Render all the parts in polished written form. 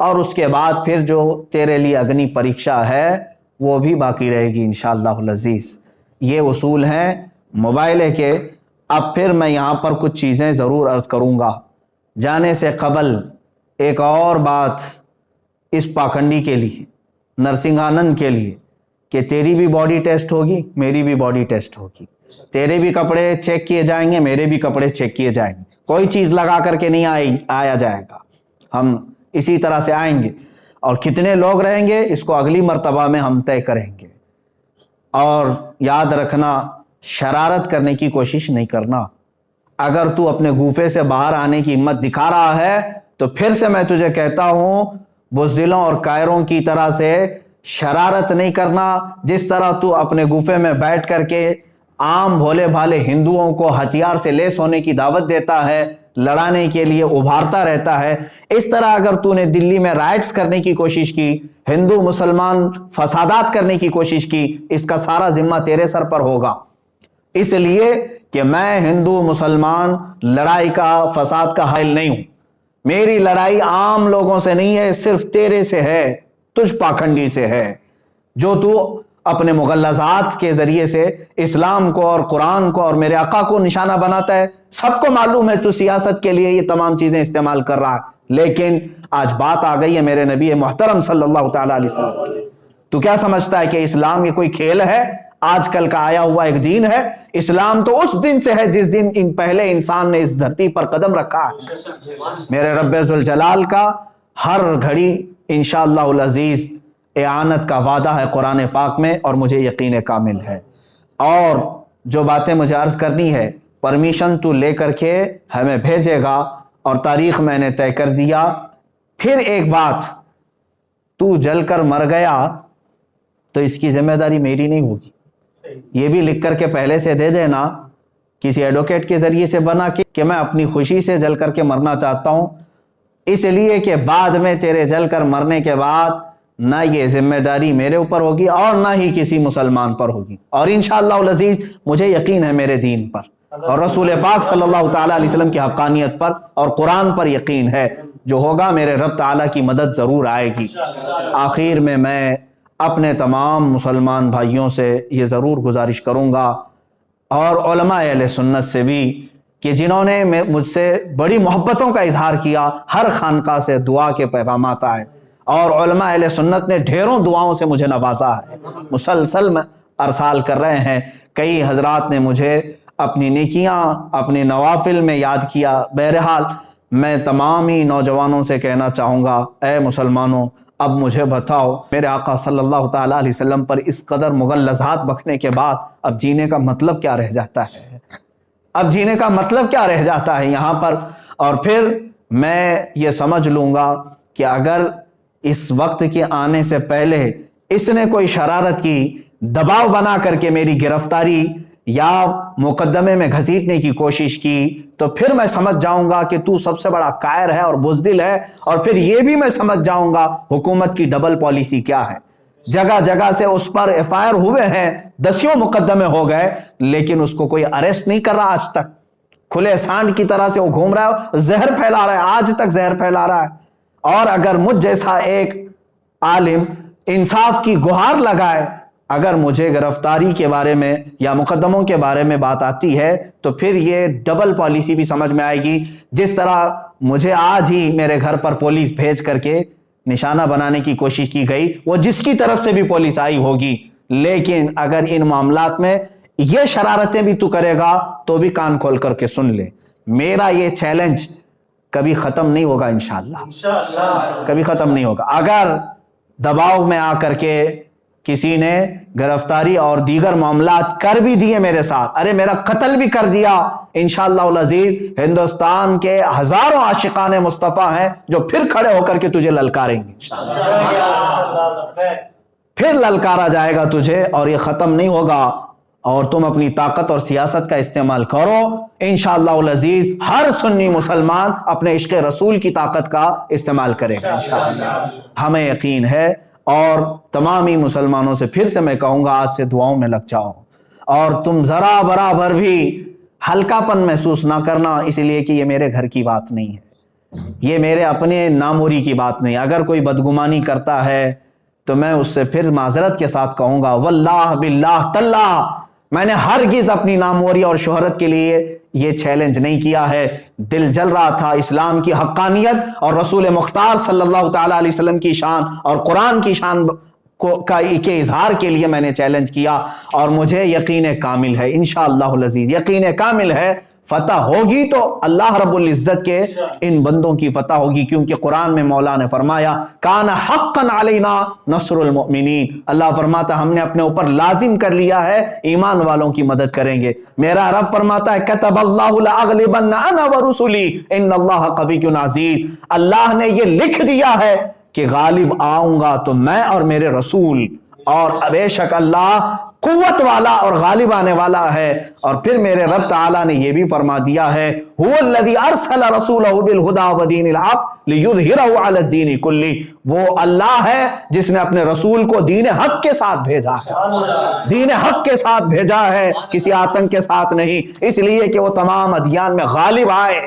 اور اس کے بعد پھر جو تیرے لیے اگنی پریکشا ہے وہ بھی باقی رہے گی انشاءاللہ العزیز۔ یہ اصول ہیں مباہلے کے۔ اب پھر میں یہاں پر کچھ چیزیں ضرور عرض کروں گا۔ جانے سے قبل ایک اور بات اس پاکھنڈی کے لیے، نرسنگھانند کے لیے، کہ تیری بھی باڈی ٹیسٹ ہوگی، میری بھی باڈی ٹیسٹ ہوگی، تیرے بھی کپڑے چیک کیے جائیں گے، میرے بھی کپڑے چیک کیے جائیں گے، کوئی چیز لگا کر کے نہیں آیا جائے گا، ہم اسی طرح سے آئیں گے، اور کتنے لوگ رہیں گے اس کو اگلی مرتبہ میں ہم طے کریں گے۔ اور یاد رکھنا، شرارت کرنے کی کوشش نہیں کرنا۔ اگر تو اپنے گوفے سے باہر آنے کی ہمت دکھا رہا ہے تو پھر سے میں تجھے کہتا ہوں، بزدلوں اور کائروں کی طرح سے شرارت نہیں کرنا۔ جس طرح تو اپنے گوفے میں بیٹھ کر کے عام بھولے بھالے ہندوؤں کو ہتھیار سے لیس ہونے کی دعوت دیتا ہے، لڑانے کے لیے ابھارتا رہتا ہے، اس طرح اگر تو نے دلی میں رائٹس کرنے کی کوشش کی، ہندو مسلمان فسادات کرنے کی کوشش کی، اس کا سارا ذمہ تیرے سر پر ہوگا۔ اس لیے کہ میں ہندو مسلمان لڑائی کا، فساد کا حائل نہیں ہوں۔ میری لڑائی عام لوگوں سے نہیں ہے، صرف تیرے سے ہے، تجھ پاکھنڈی سے ہے، جو تو اپنے مغلظات کے ذریعے سے اسلام کو اور قرآن کو اور میرے آقا کو نشانہ بناتا ہے۔ سب کو معلوم ہے تو سیاست کے لیے یہ تمام چیزیں استعمال کر رہا ہے، لیکن آج بات آ گئی ہے میرے نبی محترم صلی اللہ تعالیٰ علیہ وسلم کی۔ تو کیا سمجھتا ہے کہ اسلام یہ کوئی کھیل ہے، آج کل کا آیا ہوا ایک دین ہے؟ اسلام تو اس دن سے ہے جس دن پہلے انسان نے اس دھرتی پر قدم رکھا ہے۔ میرے رب ذوالجلال کا ہر گھڑی انشاءاللہ العزیز اعانت کا وعدہ ہے قرآن پاک میں، اور مجھے یقین کامل ہے۔ اور جو باتیں مجھے عرض کرنی ہے، پرمیشن تو لے کر کے ہمیں بھیجے گا، اور تاریخ میں نے طے کر دیا۔ پھر ایک بات، تو جل کر مر گیا تو اس کی ذمہ داری میری نہیں ہوگی، یہ بھی لکھ کر کے پہلے سے دے دینا، کسی ایڈوکیٹ کے ذریعے سے بنا کے، کہ میں اپنی خوشی سے جل کر کے مرنا چاہتا ہوں، اس لیے کہ بعد میں تیرے جل کر مرنے کے بعد نہ یہ ذمہ داری میرے اوپر ہوگی اور نہ ہی کسی مسلمان پر ہوگی، اور انشاءاللہ العزیز مجھے یقین ہے میرے دین پر اور رسول پاک صلی اللہ تعالیٰ علیہ وسلم کی حقانیت پر اور قرآن پر یقین ہے، جو ہوگا میرے رب تعالیٰ کی مدد ضرور آئے گی۔ آخر میں اپنے تمام مسلمان بھائیوں سے یہ ضرور گزارش کروں گا، اور علماء اہل سنت سے بھی، کہ جنہوں نے مجھ سے بڑی محبتوں کا اظہار کیا، ہر خانقاہ سے دعا کے پیغامات آئے، اور علماء اہل سنت نے ڈھیروں دعاؤں سے مجھے نوازا ہے، مسلسل میں ارسال کر رہے ہیں۔ کئی حضرات نے مجھے اپنی نیکیاں، اپنے نوافل میں یاد کیا۔ بہرحال میں تمام ہی نوجوانوں سے کہنا چاہوں گا، اے مسلمانوں، اب مجھے بتاؤ، میرے آقا صلی اللہ تعالیٰ علیہ وسلم پر اس قدر مغلظات بکنے کے بعد اب جینے کا مطلب کیا رہ جاتا ہے؟ اب جینے کا مطلب کیا رہ جاتا ہے یہاں پر؟ اور پھر میں یہ سمجھ لوں گا کہ اگر اس وقت کے آنے سے پہلے اس نے کوئی شرارت کی، دباؤ بنا کر کے میری گرفتاری یا مقدمے میں گھسیٹنے کی کوشش کی، تو پھر میں سمجھ جاؤں گا کہ تو سب سے بڑا قائر ہے اور بزدل ہے، اور پھر یہ بھی میں سمجھ جاؤں گا حکومت کی ڈبل پالیسی کیا ہے۔ جگہ جگہ سے اس پر ایف آئی آر ہوئے ہیں، دسیوں مقدمے ہو گئے، لیکن اس کو کوئی اریسٹ نہیں کر رہا آج تک۔ کھلے سانڈ کی طرح سے وہ گھوم رہا ہے، زہر پھیلا رہا ہے، آج تک زہر پھیلا رہا ہے۔ اور اگر مجھ جیسا ایک عالم انصاف کی گہار لگائے، اگر مجھے گرفتاری کے بارے میں یا مقدموں کے بارے میں بات آتی ہے، تو پھر یہ ڈبل پالیسی بھی سمجھ میں آئے گی۔ جس طرح مجھے آج ہی میرے گھر پر پولیس بھیج کر کے نشانہ بنانے کی کوشش کی گئی، وہ جس کی طرف سے بھی پولیس آئی ہوگی، لیکن اگر ان معاملات میں یہ شرارتیں بھی تو کرے گا تو بھی کان کھول کر کے سن لے، میرا یہ چیلنج کبھی ختم نہیں ہوگا، انشاءاللہ کبھی ختم نہیں ہوگا۔ اگر دباؤ میں آ کر کے کسی نے گرفتاری اور دیگر معاملات کر بھی دیے میرے ساتھ، ارے میرا قتل بھی کر دیا، انشاءاللہ العزیز ہندوستان کے ہزاروں عاشقان مصطفیٰ ہیں جو پھر کھڑے ہو کر کے تجھے للکاریں گے، پھر للکارا جائے گا تجھے، اور یہ ختم نہیں ہوگا، اور تم اپنی طاقت اور سیاست کا استعمال کرو، انشاءاللہ العزیز ہر سنی مسلمان اپنے عشق رسول کی طاقت کا استعمال کرے گا انشاءاللہ، ہمیں یقین ہے۔ اور تمامی مسلمانوں سے پھر سے میں کہوں گا، آج سے دعاؤں میں لگ جاؤ، اور تم ذرا برابر بھی ہلکا پن محسوس نہ کرنا، اس لیے کہ یہ میرے گھر کی بات نہیں ہے، یہ میرے اپنے ناموری کی بات نہیں. اگر کوئی بدگمانی کرتا ہے تو میں اس سے پھر معذرت کے ساتھ کہوں گا واللہ باللہ تاللہ میں نے ہرگز اپنی ناموری اور شہرت کے لیے یہ چیلنج نہیں کیا ہے. دل جل رہا تھا اسلام کی حقانیت اور رسول مختار صلی اللہ تعالی علیہ وسلم کی شان اور قرآن کی شان کے اظہار کے لیے میں نے چیلنج کیا, اور مجھے یقین کامل ہے انشاءاللہ العزیز, یقین کامل ہے فتح ہوگی تو اللہ رب العزت کے ان بندوں کی فتح ہوگی, کیونکہ قرآن میں مولا نے فرمایا کان حقا علینا نصر المؤمنین. اللہ فرماتا ہم نے اپنے اوپر لازم کر لیا ہے ایمان والوں کی مدد کریں گے. میرا رب فرماتا ہے کتب اللہ لاغلبن انا ورسلی ان اللہ قوی عزیز. اللہ نے یہ لکھ دیا ہے کہ غالب آؤں گا تو میں اور میرے رسول, اور بے شک اللہ قوت والا اور غالب آنے والا ہے. اور پھر میرے رب تعالیٰ نے یہ بھی فرما دیا ہے هو الذی ارسل رسولہ بالہدی ودین الحق لیظہرہ علی الدین کلہ. وہ اللہ ہے جس نے اپنے رسول کو دین حق کے ساتھ بھیجا ہے, دین حق کے ساتھ بھیجا ہے, کسی آتنک کے ساتھ نہیں, اس لیے کہ وہ تمام ادیان میں غالب آئے.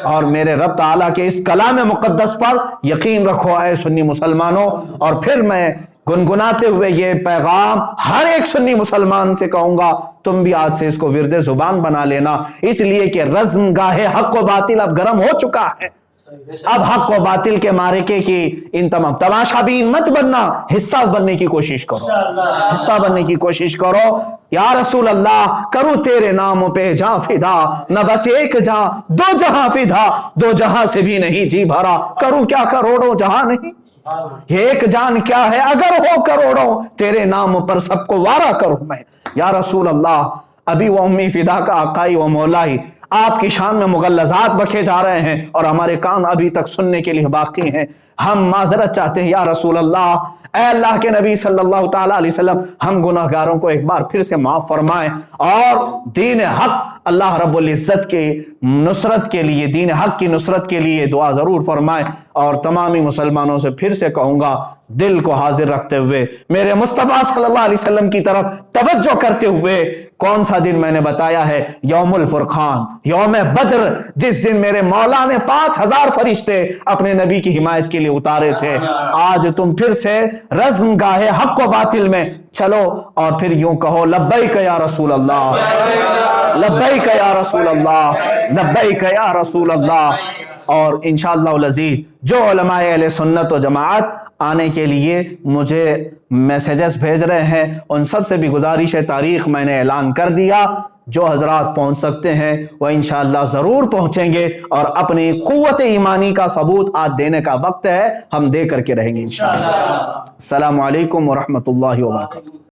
اور میرے رب تعالیٰ کے اس کلام مقدس پر یقین رکھو اے سنی مسلمانوں. اور پھر میں گنگناتے ہوئے یہ پیغام ہر ایک سنی مسلمان سے کہوں گا تم بھی آج سے اس کو ورد زبان بنا لینا, اس لیے کہ رزم گاہ حق و باطل اب گرم ہو چکا ہے. اب حق و باطل کے معرکے کی ان تمام تماشا بین مت بننا, حصہ بننے کی کوشش کرو, حصہ بننے کی کوشش کرو. یا رسول اللہ کروں تیرے نام پہ جاں فدا, نہ بس ایک جاں دو جہاں فدا, دو جہاں سے بھی نہیں جی بھرا, کروں کیا کروڑوں جہاں نہیں. یہ ایک جان کیا ہے اگر ہو کروڑوں, تیرے نام پر سب کو وارا کروں میں. یا رسول اللہ ابھی وہ امی فدا کا آقائی و مولائی آپ کی شان میں مغلظات بکے جا رہے ہیں اور ہمارے کان ابھی تک سننے کے لیے باقی ہیں. ہم معذرت چاہتے ہیں یا رسول اللہ, اے اللہ کے نبی صلی اللہ تعالی علیہ وسلم, ہم گناہگاروں کو ایک بار پھر سے معاف فرمائیں, اور دین حق اللہ رب العزت کے نصرت کے لیے, دین حق کی نصرت کے لیے دعا ضرور فرمائیں. اور تمامی مسلمانوں سے پھر سے کہوں گا دل کو حاضر رکھتے ہوئے میرے مصطفیٰ صلی اللہ علیہ وسلم کی طرف توجہ کرتے ہوئے, کون سا دن میں نے بتایا ہے, یوم الفرقان, یوم بدر, جس دن میرے مولا نے 5000 فرشتے اپنے نبی کی حمایت کے لیے اتارے تھے. آج تم پھر سے رزم گاہ حق و باطل میں چلو اور پھر یوں کہو لبیک یا رسول اللہ, لبیک یا رسول اللہ, لبیک یا رسول اللہ. اور انشاءاللہ العزیز جو علماء اہل سنت و جماعت آنے کے لیے مجھے میسیجز بھیج رہے ہیں, ان سب سے بھی گزارش ہے, تاریخ میں نے اعلان کر دیا, جو حضرات پہنچ سکتے ہیں وہ انشاءاللہ ضرور پہنچیں گے, اور اپنی قوت ایمانی کا ثبوت آج دینے کا وقت ہے, ہم دے کر کے رہیں گے انشاءاللہ. السلام علیکم ورحمۃ اللہ وبرکاتہ.